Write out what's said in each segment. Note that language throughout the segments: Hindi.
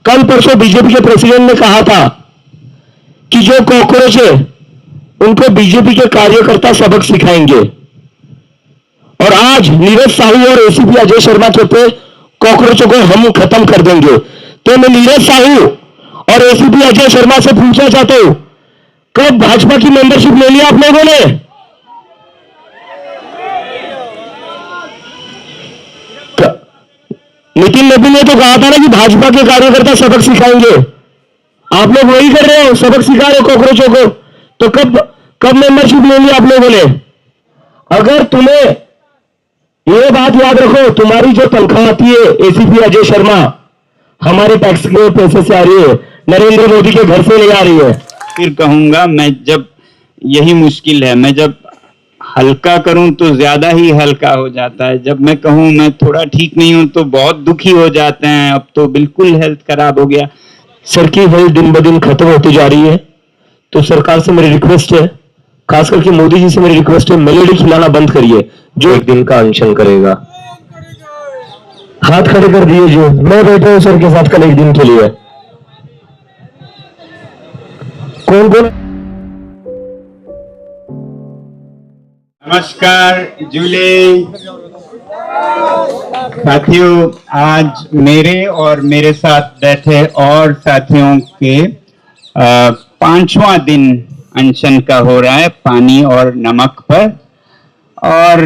कल परसों बीजेपी के प्रेसिडेंट ने कहा था कि जो कॉकरोच है उनको बीजेपी के कार्यकर्ता सबक सिखाएंगे, और आज नीरज साहू और एसीपी अजय शर्मा कहते कॉकरोचों को हम खत्म कर देंगे। तो मैं नीरज साहू और एसीपी अजय शर्मा से पूछना चाहता हूं, कब भाजपा की मेंबरशिप ले लिया आप लोगों ने? नितिन नबी ने तो कहा था ना कि भाजपा के कार्यकर्ता सबक सिखाएंगे, आप लोग वही कर रहे हो, सबक सिखा रहे हो कॉकरोचों को। तो कब मेंबरशिप ले ली आप लोगों ने? अगर तुम्हें ये बात याद रखो, तुम्हारी जो तनख्वाह आती है एसीपी अजय शर्मा हमारे टैक्स के पैसे से आ रही है, नरेंद्र मोदी के घर से नहीं आ रही है। फिर कहूंगा मैं, जब यही मुश्किल है, मैं जब हल्का करूं तो ज्यादा ही हल्का हो जाता है, जब मैं कहूं मैं थोड़ा ठीक नहीं हूं तो बहुत दुखी हो जाते हैं। अब तो बिल्कुल हेल्थ खराब हो गया। सर की हेल्थ दिन ब दिन खत्म होती जा रही है, तो सरकार से मेरी रिक्वेस्ट है, खास करके मोदी जी से मेरी रिक्वेस्ट है, मेलेडी खिलाना बंद करिए। जो एक दिन का अनशन करेगा, हाथ खड़े कर दिए। जो मैं बैठा हूं सर के साथ कल एक दिन के लिए, कौन कौन? नमस्कार जूले साथियों, आज मेरे और मेरे साथ बैठे और साथियों के 5वां दिन अनशन का हो रहा है पानी और नमक पर। और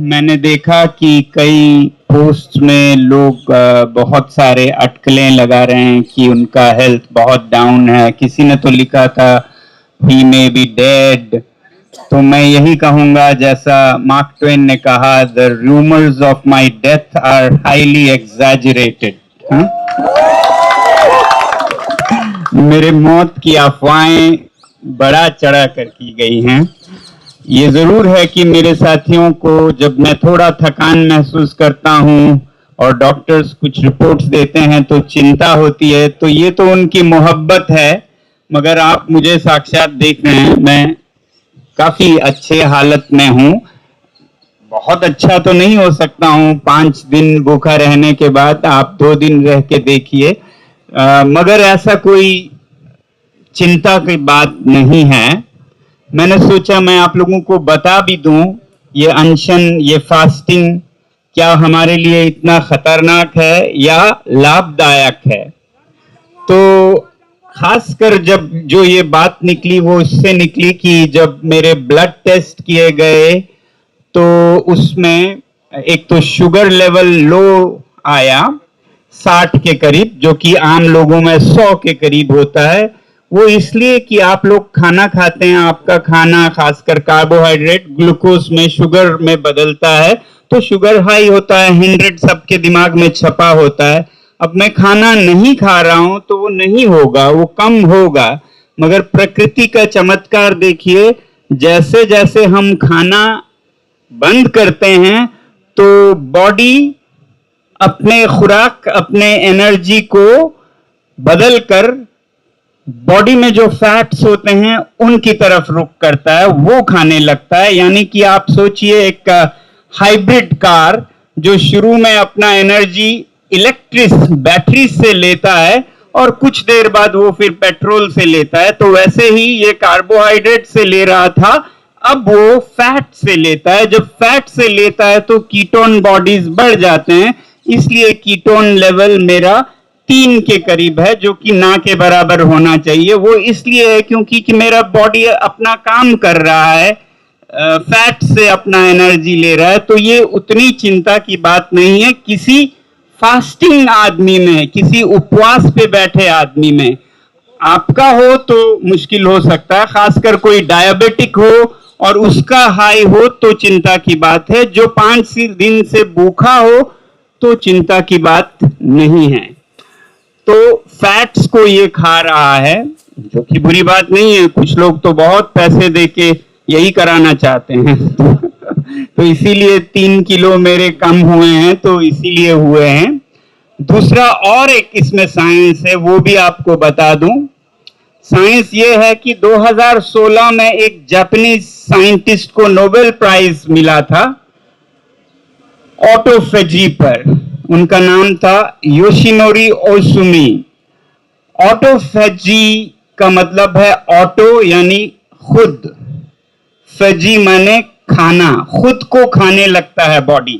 मैंने देखा कि कई पोस्ट में लोग बहुत सारे अटकलें लगा रहे हैं कि उनका हेल्थ बहुत डाउन है। किसी ने तो लिखा था ही मे बी डेड। तो मैं यही कहूंगा जैसा मार्क ट्वेन ने कहा, the rumours of my death are highly exaggerated. मेरे मौत की अफवाहें बड़ा चढ़ा कर की गई हैं। ये जरूर है कि मेरे साथियों को जब मैं थोड़ा थकान महसूस करता हूं और डॉक्टर्स कुछ रिपोर्ट्स देते हैं तो चिंता होती है, तो ये तो उनकी मोहब्बत है। मगर आप मुझे साक्षात देख रहे हैं, मैं काफी अच्छे हालत में हूं। बहुत अच्छा तो नहीं हो सकता हूं 5 दिन भूखा रहने के बाद, आप 2 दिन रह के देखिए। मगर ऐसा कोई चिंता की बात नहीं है। मैंने सोचा मैं आप लोगों को बता भी दूं, ये अनशन, ये फास्टिंग क्या हमारे लिए इतना खतरनाक है या लाभदायक है। तो खासकर जब जो ये बात निकली वो इससे निकली कि जब मेरे ब्लड टेस्ट किए गए तो उसमें एक तो शुगर लेवल लो आया 60 के करीब, जो कि आम लोगों में 100 के करीब होता है। वो इसलिए कि आप लोग खाना खाते हैं, आपका खाना खासकर कार्बोहाइड्रेट ग्लूकोज में शुगर में बदलता है, तो शुगर हाई होता है, 100 सबके दिमाग में छपा होता है। अब मैं खाना नहीं खा रहा हूं तो वो नहीं होगा, वो कम होगा। मगर प्रकृति का चमत्कार देखिए, जैसे जैसे हम खाना बंद करते हैं तो बॉडी अपने खुराक, अपने एनर्जी को बदल कर बॉडी में जो फैट्स होते हैं उनकी तरफ रुख करता है, वो खाने लगता है। यानी कि आप सोचिए एक हाइब्रिड कार जो शुरू में अपना एनर्जी इलेक्ट्रिक बैटरी से लेता है और कुछ देर बाद वो फिर पेट्रोल से लेता है, तो वैसे ही ये कार्बोहाइड्रेट से ले रहा था, अब वो फैट से लेता है। जब फैट से लेता है तो कीटोन बॉडीज बढ़ जाते हैं, इसलिए कीटोन लेवल मेरा 3 के करीब है, जो कि ना के बराबर होना चाहिए। वो इसलिए है क्योंकि कि मेरा बॉडी अपना काम कर रहा है, फैट से अपना एनर्जी ले रहा है। तो ये उतनी चिंता की बात नहीं है किसी फास्टिंग आदमी में, किसी उपवास पे बैठे आदमी में। आपका हो तो मुश्किल हो सकता है, खासकर कोई डायबिटिक हो और उसका हाई हो तो चिंता की बात है। जो 5 दिन से भूखा हो तो चिंता की बात नहीं है। तो फैट्स को ये खा रहा है, जो कि बुरी बात नहीं है। कुछ लोग तो बहुत पैसे देके यही कराना चाहते हैं तो इसीलिए 3 किलो मेरे कम हुए हैं, तो इसीलिए हुए हैं। दूसरा और एक इसमें साइंस है, वो भी आपको बता दूं। साइंस ये है कि 2016 में एक जापानीज साइंटिस्ट को नोबेल प्राइज मिला था ऑटोफेजी पर। उनका नाम था योशिनोरी ओसुमी। ऑटोफेजी का मतलब है ऑटो यानी खुद, फेजी माने खाना, खुद को खाने लगता है बॉडी।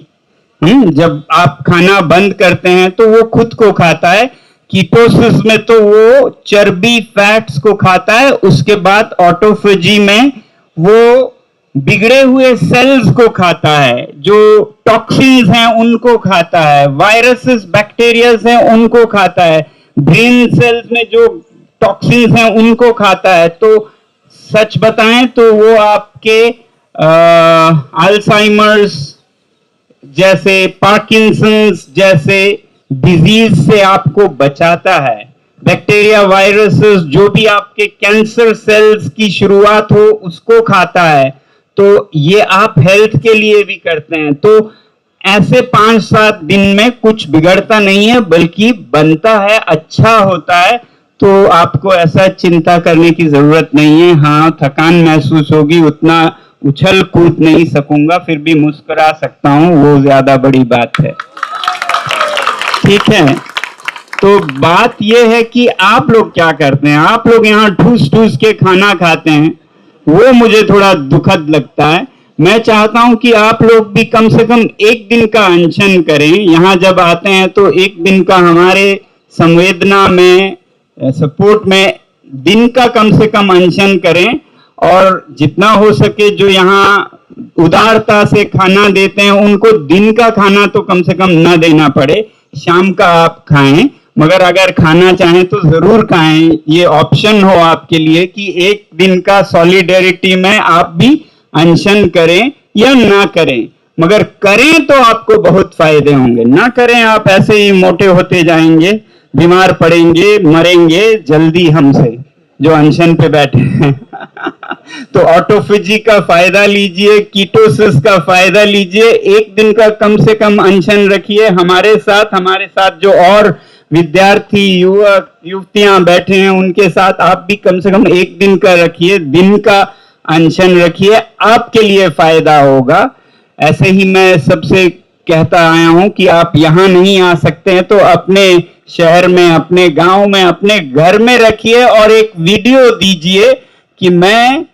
जब आप खाना बंद करते हैं तो वो खुद को खाता है। कीटोसिस में तो वो चर्बी फैट्स को खाता है, उसके बाद ऑटोफेजी में वो बिगड़े हुए सेल्स को खाता है, जो टॉक्सिन्स हैं उनको खाता है, वायरसेस बैक्टीरियाज हैं उनको खाता है, ब्रेन सेल्स में जो टॉक्सिन्स हैं उनको खाता है। तो सच बताएं तो वो आपके अल्जाइमर्स जैसे, पार्किंसंस जैसे डिजीज से आपको बचाता है। बैक्टीरिया, वायरसेस, जो भी आपके कैंसर सेल्स की शुरुआत हो उसको खाता है। तो ये आप हेल्थ के लिए भी करते हैं। तो ऐसे 5-7 दिन में कुछ बिगड़ता नहीं है, बल्कि बनता है, अच्छा होता है। तो आपको ऐसा चिंता करने की जरूरत नहीं है। हाँ, थकान महसूस होगी, उतना उछल कूद नहीं सकूंगा, फिर भी मुस्कुरा सकता हूं, वो ज्यादा बड़ी बात है। ठीक है, तो बात यह है कि आप लोग क्या करते हैं। आप लोग यहाँ ठूस ठूस के खाना खाते हैं, वो मुझे थोड़ा दुखद लगता है। मैं चाहता हूं कि आप लोग भी कम से कम एक दिन का अनशन करें। यहाँ जब आते हैं तो एक दिन का हमारे संवेदना में, सपोर्ट में दिन का कम से कम अनशन करें। और जितना हो सके जो यहाँ उदारता से खाना देते हैं उनको दिन का खाना तो कम से कम न देना पड़े, शाम का आप खाएं। मगर अगर खाना चाहें तो जरूर खाएं, ये ऑप्शन हो आपके लिए कि एक दिन का सॉलिडेरिटी में आप भी अनशन करें या ना करें। मगर करें तो आपको बहुत फायदे होंगे, ना करें आप ऐसे ही मोटे होते जाएंगे, बीमार पड़ेंगे, मरेंगे जल्दी हमसे जो अनशन पे बैठे हैं। तो ऑटोफेजी का फायदा लीजिए, कीटोसिस का फायदा लीजिए, एक दिन का कम से कम अनशन रखिए। हमारे साथ जो और विद्यार्थी, युवक, युवतियां बैठे हैं उनके साथ आप भी कम से कम एक दिन का रखिए, दिन का अनशन रखिए, आपके लिए फायदा होगा। ऐसे ही मैं सबसे कहता आया हूं कि आप यहां नहीं आ सकते हैं तो अपने शहर में, अपने गांव में, अपने घर में रखिए और एक वीडियो दीजिए कि मैं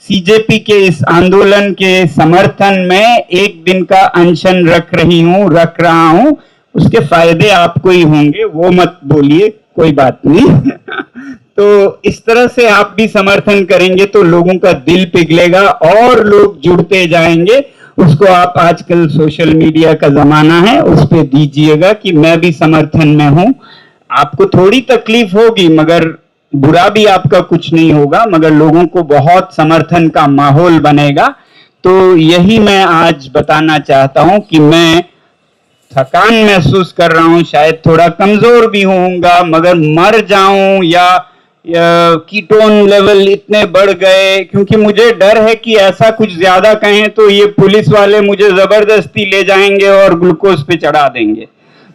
सीजेपी के इस आंदोलन के समर्थन में एक दिन का अनशन रख रहा हूं। उसके फायदे आपको ही होंगे, वो मत बोलिए, कोई बात नहीं। तो इस तरह से आप भी समर्थन करेंगे तो लोगों का दिल पिघलेगा और लोग जुड़ते जाएंगे। उसको आप, आजकल सोशल मीडिया का जमाना है, उस पे दीजिएगा कि मैं भी समर्थन में हूं। आपको थोड़ी तकलीफ होगी मगर बुरा भी आपका कुछ नहीं होगा, मगर लोगों को बहुत समर्थन का माहौल बनेगा। तो यही मैं आज बताना चाहता हूं कि मैं थकान महसूस कर रहा हूं, शायद थोड़ा कमजोर भी होऊंगा, मगर मर जाऊं या कीटोन लेवल इतने बढ़ गए, क्योंकि मुझे डर है कि ऐसा कुछ ज्यादा कहें तो ये पुलिस वाले मुझे जबरदस्ती ले जाएंगे और ग्लूकोज पे चढ़ा देंगे,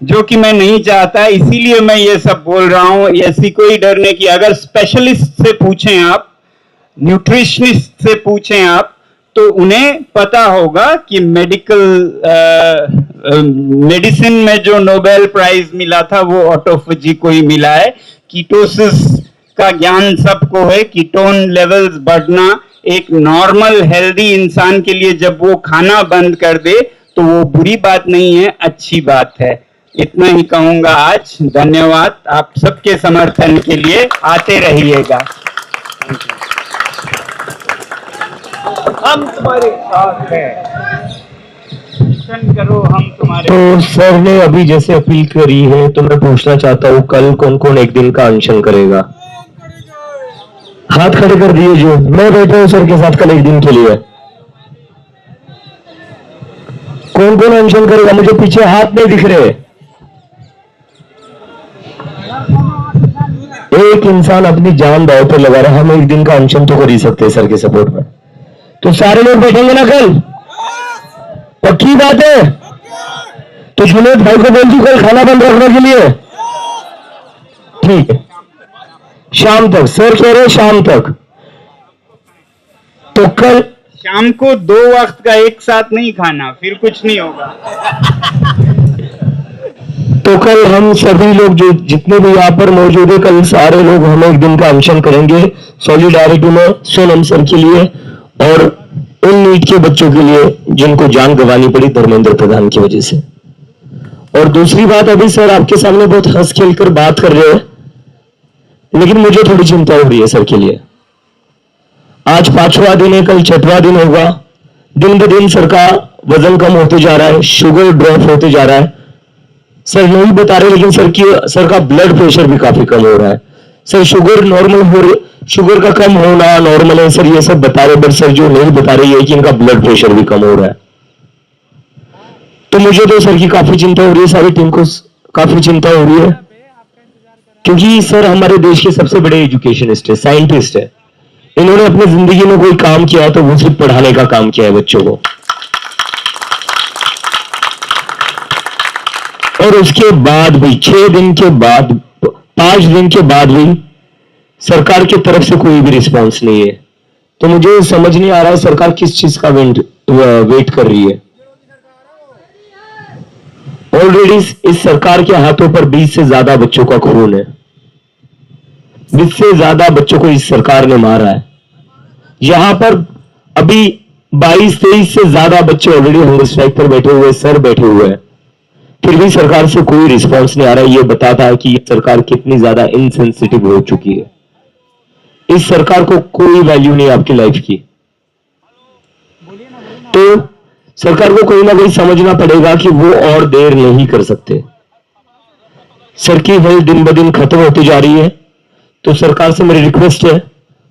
जो कि मैं नहीं चाहता। इसीलिए मैं ये सब बोल रहा हूं। ऐसी कोई डरने की, अगर स्पेशलिस्ट से पूछें आप, न्यूट्रिशनिस्ट से पूछें आप, तो उन्हें पता होगा कि मेडिसिन में जो नोबेल प्राइज मिला था वो ऑटोफेजी को ही मिला है। कीटोसिस का ज्ञान सबको है। कीटोन लेवल्स बढ़ना एक नॉर्मल हेल्दी इंसान के लिए, जब वो खाना बंद कर दे तो वो बुरी बात नहीं है, अच्छी बात है। इतना ही कहूंगा आज। धन्यवाद आप सबके समर्थन के लिए, आते रहिएगा। हम तुम्हारे साथ हैं। करो, हम तुम्हारे। तो सर ने अभी जैसे अपील करी है, तो मैं पूछना चाहता हूँ कल कौन कौन एक दिन का अनशन करेगा? हाथ खड़े कर दिए जो। मैं बैठा हूँ सर के साथ कल एक दिन के लिए। कौन कौन अनशन करेगा? मुझे पीछे हाथ नहीं दिख रहे। एक इंसान अपनी जान दांव पे लगा रहा है, हम एक दिन का अनशन तो कर ही सकते हैं सर के सपोर्ट में। तो सारे लोग बैठेंगे ना कल? पक्की बात है? तो जुनेद भाई को बोल दी कल खाना बंद रखने के लिए। ठीक है, शाम तक सर कह रहे, शाम तक। तो कल शाम को 2 वक्त का एक साथ नहीं खाना, फिर कुछ नहीं होगा। तो कल हम सभी लोग जो जितने भी यहाँ पर मौजूद है, कल सारे लोग हम एक दिन का अनशन करेंगे सॉलिडारिटी में सोनम सर के लिए और उन नीट के बच्चों के लिए जिनको जान गंवानी पड़ी धर्मेंद्र प्रधान की वजह से। और दूसरी बात, अभी सर आपके सामने बहुत हंस खेल कर बात कर रहे हैं, लेकिन मुझे थोड़ी चिंता हो रही है सर के लिए। आज 5वां दिन है, कल 6वां दिन होगा। दिन ब दिन सर का वजन कम होते जा रहा है, शुगर ड्रॉप होते जा रहा है। सर नहीं बता रहे, लेकिन सर का ब्लड प्रेशर भी काफी कम हो रहा है। सर शुगर नॉर्मल हो रही, शुगर का कम होना नॉर्मल है सर, ये सब बता रहे, बट सर जो नहीं बता रही है कि इनका ब्लड प्रेशर भी कम हो रहा है। तो मुझे तो सर की काफी चिंता हो रही है, सारी टीम को काफी चिंता हो रही है, क्योंकि सर हमारे देश के सबसे बड़े एजुकेशनिस्ट है, साइंटिस्ट है। इन्होंने अपनी जिंदगी में कोई काम किया तो वो सिर्फ पढ़ाने का काम किया है बच्चों को। और उसके बाद भी 6 दिन के बाद, 5 दिन के बाद भी सरकार की तरफ से कोई भी रिस्पांस नहीं है। तो मुझे समझ नहीं आ रहा है सरकार किस चीज का वेट कर रही है। ऑलरेडी इस सरकार के हाथों पर 20 से ज्यादा बच्चों का खून है। 20 से ज्यादा बच्चों को इस सरकार ने मारा है। यहां पर अभी 22-23 से ज्यादा बच्चे ऑलरेडी हंगर स्ट्राइक पर बैठे हुए, सर बैठे हुए हैं, फिर भी सरकार से कोई रिस्पांस नहीं आ रहा है। ये बताता है कि ये सरकार कितनी ज्यादा इनसेंसिटिव हो चुकी है। इस सरकार को कोई वैल्यू नहीं आपकी लाइफ की। तो सरकार को कोई ना कोई समझना पड़ेगा कि वो और देर नहीं कर सकते। सर की हेल्थ दिन ब दिन खत्म होती जा रही है। तो सरकार से मेरी रिक्वेस्ट है,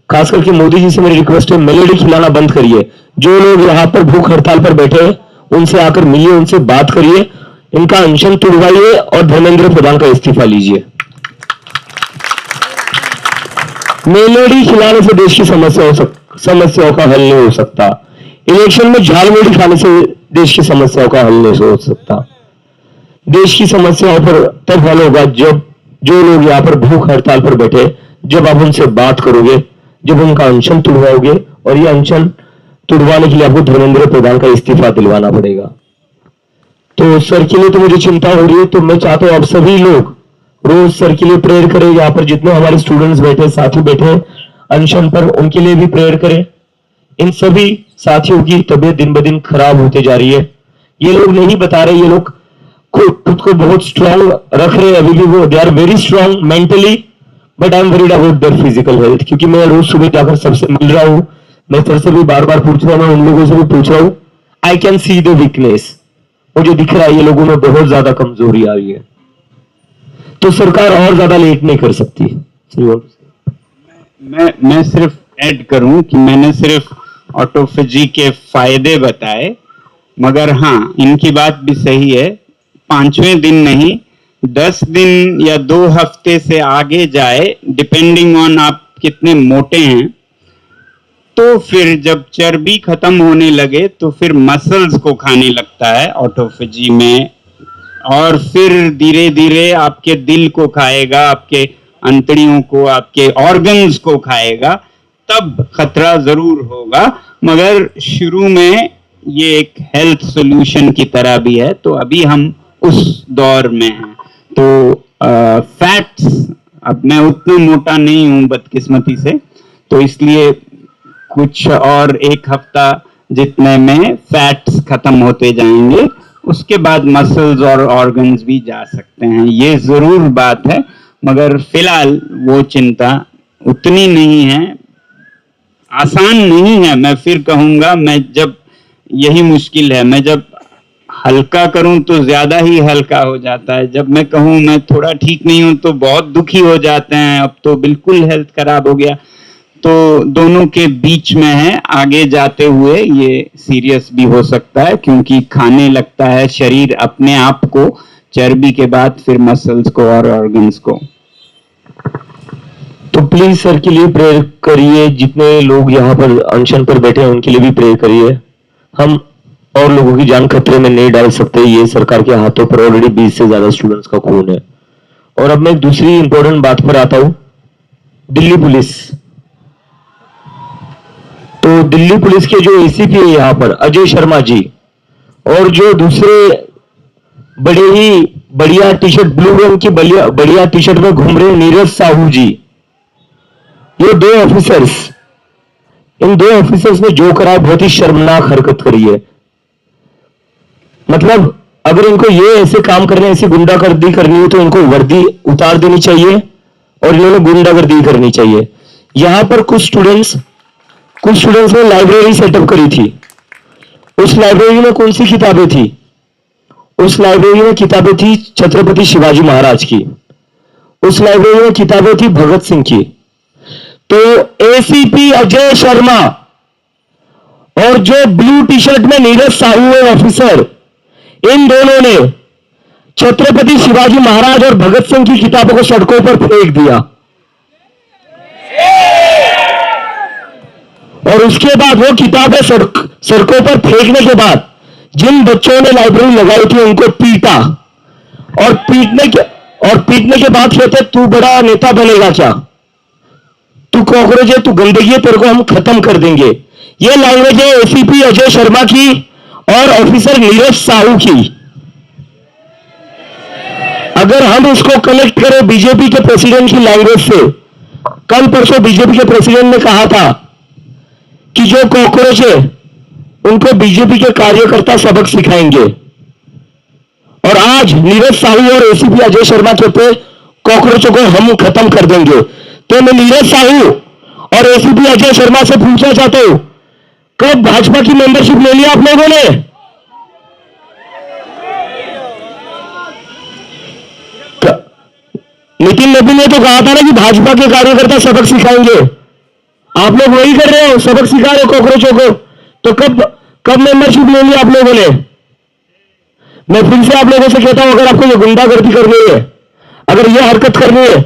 खास करके मोदी जी से मेरी रिक्वेस्ट है, मेलोडी खिलाना बंद करिए। जो लोग यहां पर भूख हड़ताल पर बैठे हैं उनसे आकर मिलिए, उनसे बात करिए, इनका अनशन तुड़वाइए और धर्मेंद्र प्रधान का इस्तीफा लीजिए। मेलोडी खिलाने से देश की समस्याओं का हल नहीं हो सकता। इलेक्शन में झालमुड़ी खाने से देश की समस्याओं का हल नहीं हो सकता। देश की समस्याओं पर तब हल होगा जब जो लोग यहां पर भूख हड़ताल पर बैठे, जब आप उनसे बात करोगे, जब उनका अनशन तुड़वाओगे, और ये अनशन तुड़वाने के लिए आपको धर्मेंद्र प्रधान का इस्तीफा दिलवाना पड़ेगा। तो सर के लिए तो मुझे चिंता हो रही है। तो मैं चाहता हूं आप सभी लोग रोज सर के लिए प्रेयर करें। यहाँ पर जितने हमारे स्टूडेंट्स बैठे, साथी बैठे अनशन पर, उनके लिए भी प्रेयर करें। इन सभी साथियों की तबीयत दिन ब दिन खराब होते जा रही है। ये लोग नहीं बता रहे, ये लोग खुद को बहुत स्ट्रांग रख रहे हैं अभी भी, वो they are very strong mentally, but I am worried about their physical health. क्योंकि मैं रोज सुबह जाकर सबसे मिल रहा हूं, मैं सर से भी बार बार पूछ रहा हूं, मैं उन लोगों से भी पूछ रहा हूं। I can see the weakness, मुझे दिख रहा है ये लोगों में बहुत ज्यादा कमजोरी आ रही है। तो सरकार और ज्यादा लेट नहीं कर सकती। मैं सिर्फ ऐड करूं कि मैंने सिर्फ ऑटोफेजी के फायदे बताए, मगर हाँ इनकी बात भी सही है। 5वें दिन नहीं, 10 दिन या 2 हफ्ते से आगे जाए, डिपेंडिंग ऑन आप कितने मोटे हैं, तो फिर जब चर्बी खत्म होने लगे तो फिर मसल्स को खाने लगता है ऑटोफेजी में, और फिर धीरे धीरे आपके दिल को खाएगा, आपके अंतड़ियों को, आपके ऑर्गन्स को खाएगा। तब खतरा जरूर होगा, मगर शुरू में ये एक हेल्थ सॉल्यूशन की तरह भी है। तो अभी हम उस दौर में हैं। तो फैट्स, अब मैं उतना मोटा नहीं हूं बदकिस्मती से, तो इसलिए कुछ और 1 हफ्ता जितने में फैट्स खत्म होते जाएंगे, उसके बाद मसल्स और ऑर्गन्स भी जा सकते हैं। ये जरूर बात है, मगर फिलहाल वो चिंता उतनी नहीं है, आसान नहीं है। मैं फिर कहूंगा, मैं जब यही मुश्किल है, मैं जब हल्का करूं तो ज्यादा ही हल्का हो जाता है। जब मैं कहूं मैं थोड़ा ठीक नहीं हूं तो बहुत दुखी हो जाते हैं। अब तो बिल्कुल हेल्थ खराब हो गया। तो दोनों के बीच में है, आगे जाते हुए ये सीरियस भी हो सकता है, क्योंकि खाने लगता है शरीर अपने आप को, चर्बी के बाद फिर मसल्स को और ऑर्गन्स को। तो प्लीज सर के लिए प्रेयर करिए। जितने लोग यहाँ पर अनशन पर बैठे हैं उनके लिए भी प्रेयर करिए। हम और लोगों की जान खतरे में नहीं डाल सकते। ये सरकार के हाथों पर ऑलरेडी 20 से ज्यादा स्टूडेंट्स का खून है। और अब मैं एक दूसरी इंपॉर्टेंट बात पर आता हूं, दिल्ली पुलिस। तो दिल्ली पुलिस के जो एसीपी है यहाँ पर, अजय शर्मा जी, और जो दूसरे बड़े ही बढ़िया टी शर्ट, ब्लू रंग की बढ़िया टी शर्ट में घूम रहे नीरज साहू जी, ये दो ऑफिसर्स, इन दो ऑफिसर्स ने जो करा बहुत ही शर्मनाक हरकत करी है। मतलब अगर इनको ये ऐसे काम करने, ऐसी गुंडागर्दी करनी है तो इनको वर्दी उतार देनी चाहिए और इन्होंने गुंडागर्दी करनी चाहिए। यहां पर कुछ स्टूडेंट्स ने लाइब्रेरी सेटअप करी थी। उस लाइब्रेरी में कौन सी किताबें थी? उस लाइब्रेरी में किताबें थी छत्रपति शिवाजी महाराज की, उस लाइब्रेरी में किताबें थी भगत सिंह की। तो एसीपी अजय शर्मा और जो ब्लू टी शर्ट में नीरज साहू है ऑफिसर, इन दोनों ने छत्रपति शिवाजी महाराज और भगत सिंह की किताबों को सड़कों पर फेंक दिया। और उसके बाद वो किताबें सड़कों पर फेंकने के बाद जिन बच्चों ने लाइब्रेरी लगाई थी उनको पीटा, और पीटने के बाद कहते तू बड़ा नेता बनेगा क्या, तू कॉकरोच है, तू गंदगी है, तेरे को हम खत्म कर देंगे। ये लैंग्वेज है एसीपी अजय शर्मा की और ऑफिसर नीरज साहू की। अगर हम उसको कनेक्ट करें बीजेपी के प्रेसिडेंट की लैंग्वेज से, कल परसों बीजेपी के प्रेसिडेंट ने कहा था कि जो कॉकरोच है उनको बीजेपी के कार्यकर्ता सबक सिखाएंगे, और आज नीरज साहू और एसीपी अजय शर्मा कहते कॉकरोचों को हम खत्म कर देंगे। तो मैं नीरज साहू और एसीपी अजय शर्मा से पूछना चाहता हूं, कब भाजपा की मेंबरशिप ले लिया आप लोगों ने? नितिन नबी ने तो कहा था ना कि भाजपा के कार्यकर्ता सबक सिखाएंगे, आप लोग वही कर रहे हो, सबक सिखा रहे हो कॉकरोचों को। तो कब मेंबरशिप ले लिया आप लोगों ने? मैं फिर से आप लोगों से कहता हूं, अगर आपको ये गुंडागर्दी करनी है, अगर ये हरकत करनी है,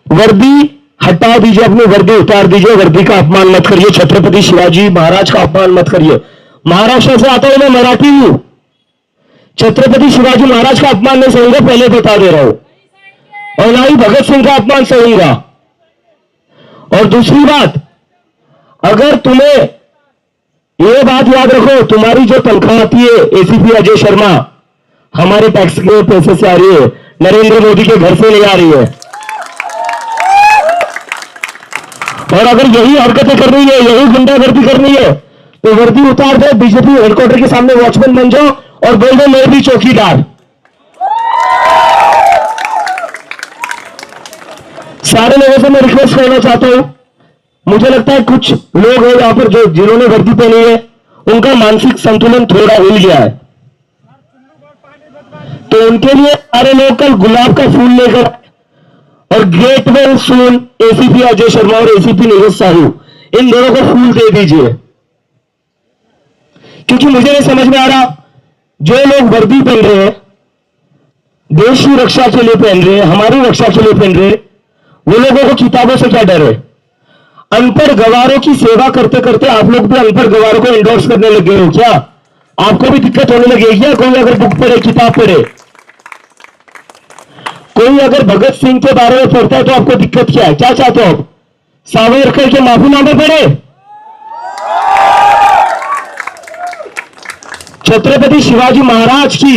वर्दी हटा दीजिए, अपनी वर्दी उतार दीजिए, वर्दी का अपमान मत करिए, छत्रपति शिवाजी महाराज का अपमान मत करिए। महाराष्ट्र से आता हूं, मैं मराठी हूं, छत्रपति शिवाजी महाराज का अपमान नहीं सहूंगा, पहले बता दे रहा हूं, और ना ही भगत सिंह का अपमान सहूंगा। और दूसरी बात, अगर तुम्हें ये बात याद रखो, तुम्हारी जो तनख्वाह आती है एसीपी अजय शर्मा, हमारे टैक्स के पैसे से आ रही है, नरेंद्र मोदी के घर से नहीं आ रही है। और अगर यही हरकतें करनी है, यही गुंडागर्दी करनी है, तो वर्दी उतार दो, बीजेपी हेडक्वार्टर के सामने वॉचमैन बन जाओ और बोल दो मैं भी चौकीदार। सारे लोगों से मैं रिक्वेस्ट करना चाहता हूं, मुझे लगता है कुछ लोग हैं यहां पर जो जिन्होंने वर्दी पहनी है, उनका मानसिक संतुलन थोड़ा हिल गया है, तो उनके लिए सारे लोग कल गुलाब का फूल लेकर और great well soon ACP Ajay Sharma और एसीपी नीरज साहू, इन दोनों को फूल दे दीजिए। क्योंकि मुझे नहीं समझ में आ रहा, जो लोग वर्दी पहन रहे हैं, देश की रक्षा के लिए पहन रहे हैं, हमारी रक्षा के लिए पहन रहे हैं, वो लोगों को किताबों से क्या डर है? अनपढ़ गवारों की सेवा करते करते आप लोग भी अनपढ़ गवारों को एंडोर्स करने लगे हो क्या? आपको भी दिक्कत होने लगेगी क्या? कोई अगर बुक पढ़े, किताब पढ़े, कोई अगर भगत सिंह के बारे में पढ़ता है तो आपको दिक्कत क्या है? क्या चाहते हो आप? सावरकर के माफीनामे पढ़े? छत्रपति शिवाजी महाराज की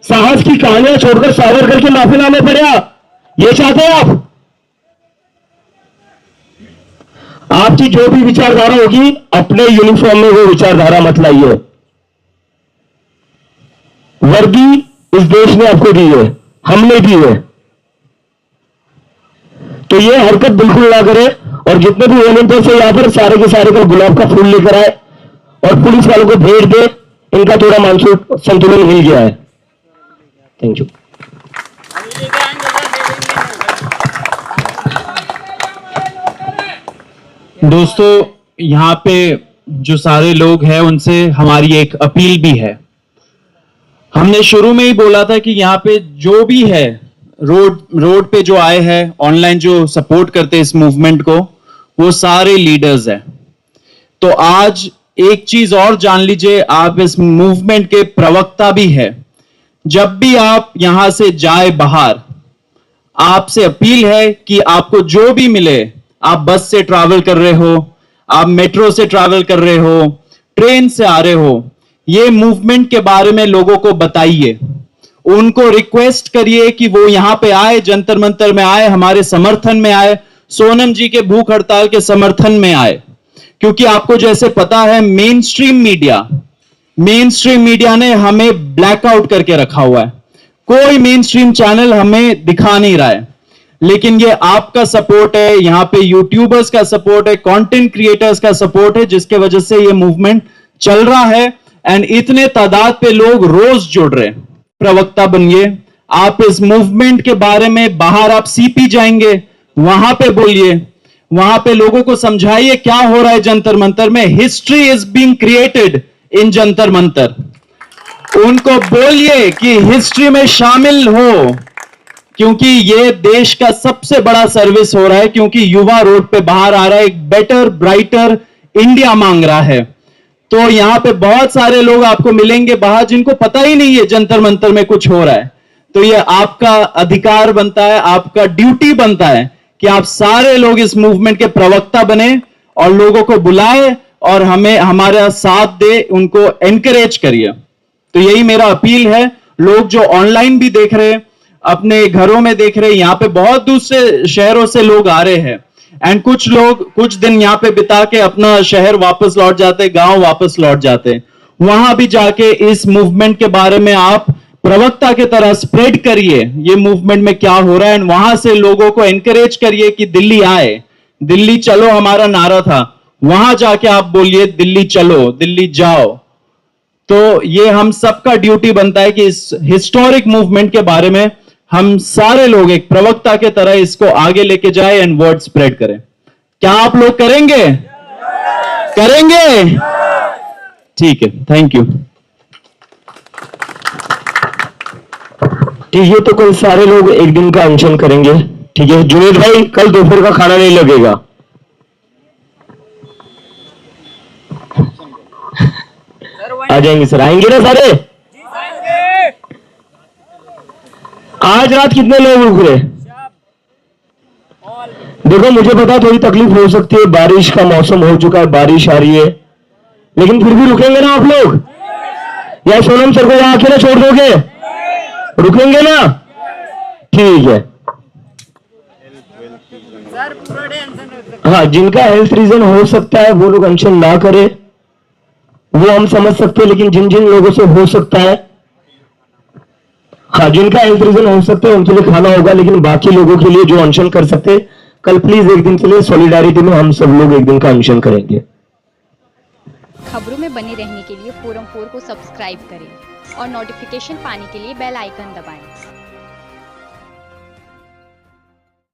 साहस की कहानियां छोड़कर सावरकर के माफीनामे पढ़े? ये चाहते हैं आप? आपकी जो भी विचारधारा होगी, अपने यूनिफॉर्म में वो विचारधारा मत लाइए। वर्दी इस देश ने आपको दी है, हमने दी है, तो ये हरकत बिल्कुल ना करें। और जितने भी वॉलंटियर्स है यहां पर, सारे के सारे को गुलाब का फूल लेकर आए और पुलिस वालों को भेज दे, इनका थोड़ा मानसिक संतुलन हिल गया है। Thank you. दोस्तों, यहाँ पे जो सारे लोग हैं उनसे हमारी एक अपील भी है। हमने शुरू में ही बोला था कि यहाँ पे जो भी है, रोड पे जो आए हैं, ऑनलाइन जो सपोर्ट करते हैं इस मूवमेंट को, वो सारे लीडर्स हैं। तो आज एक चीज और जान लीजिए, आप इस मूवमेंट के प्रवक्ता भी है। जब भी आप यहां से जाए बाहर, आपसे अपील है कि आपको जो भी मिले, आप बस से ट्रैवल कर रहे हो, आप मेट्रो से ट्रैवल कर रहे हो, ट्रेन से आ रहे हो, ये मूवमेंट के बारे में लोगों को बताइए, उनको रिक्वेस्ट करिए कि वो यहां पे आए, जंतर मंतर में आए, हमारे समर्थन में आए, सोनम जी के भूख हड़ताल के समर्थन में आए। क्योंकि आपको जैसे पता है मेन स्ट्रीम मीडिया ने हमें ब्लैकआउट करके रखा हुआ है। कोई मेन स्ट्रीम चैनल हमें दिखा नहीं रहा है, लेकिन ये आपका सपोर्ट है, यहां पे यूट्यूबर्स का सपोर्ट है, कंटेंट क्रिएटर्स का सपोर्ट है, जिसके वजह से ये मूवमेंट चल रहा है। एंड इतने तादाद पे लोग रोज जुड़ रहे हैं। प्रवक्ता बनिए, आप इस मूवमेंट के बारे में बाहर आप सीपी जाएंगे, वहां पे बोलिए, वहां पे लोगों को समझाइए क्या हो रहा है जंतर मंतर में। History is being created in Jantar Mantar. उनको बोलिए कि हिस्ट्री में शामिल हो, क्योंकि ये देश का सबसे बड़ा सर्विस हो रहा है, क्योंकि युवा रोड पे बाहर आ रहा है, एक बेटर ब्राइटर इंडिया मांग रहा है। तो यहां पे बहुत सारे लोग आपको मिलेंगे बाहर जिनको पता ही नहीं है जंतर मंतर में कुछ हो रहा है। तो ये आपका अधिकार बनता है, आपका ड्यूटी बनता है कि आप सारे लोग इस मूवमेंट के प्रवक्ता बने और लोगों को बुलाए और हमें हमारा साथ दे, उनको एनकरेज करिए। तो यही मेरा अपील है। लोग जो ऑनलाइन भी देख रहे हैं, अपने घरों में देख रहे हैं, यहाँ पे बहुत दूसरे शहरों से लोग आ रहे हैं एंड कुछ लोग कुछ दिन यहाँ पे बिता के अपना शहर वापस लौट जाते, गांव वापस लौट जाते। वहां भी जाके इस मूवमेंट के बारे में आप प्रवक्ता की तरह स्प्रेड करिए, ये मूवमेंट में क्या हो रहा है, एंड वहां से लोगों को एनकरेज करिए कि दिल्ली आए, दिल्ली चलो हमारा नारा था, वहां जाके आप बोलिए दिल्ली चलो, दिल्ली जाओ। तो ये हम सबका ड्यूटी बनता है कि इस हिस्टोरिक मूवमेंट के बारे में हम सारे लोग एक प्रवक्ता के तरह इसको आगे लेके जाए एंड वर्ड स्प्रेड करें। क्या आप लोग करेंगे? करेंगे? ठीक है, थैंक यू। ठीक है, तो कल सारे लोग एक दिन का अनशन करेंगे। ठीक है जुनेद भाई, कल दोपहर का खाना नहीं लगेगा। आ जाएंगे सर, आएंगे ना सारे? आज रात कितने लोग रुक रहे? देखो मुझे पता थोड़ी तकलीफ हो सकती है, बारिश का मौसम हो चुका है, बारिश आ रही है, लेकिन फिर भी रुकेंगे ना आप लोग? या सोनम सर को यहाँ अकेले छोड़ दोगे? रुकेंगे ना? ठीक है। हाँ, जिनका हेल्थ रीजन हो सकता है वो लोग अनशन ना करे, वो हम समझ सकते हैं, लेकिन जिन जिन लोगों से हो सकता है, हाँ जिनका हेल्थ रीजन हो सकता है उनके लिए खाना होगा, लेकिन बाकी लोगों के लिए जो अनशन कर सकते हैं, कल प्लीज एक दिन के लिए सॉलिडारिटी में हम सब लोग एक दिन का अनशन करेंगे। खबरों में बने रहने के लिए फोरम 4 को सब्सक्राइब करें और नोटिफिकेशन पाने के लिए बेल आइकन दबाएं।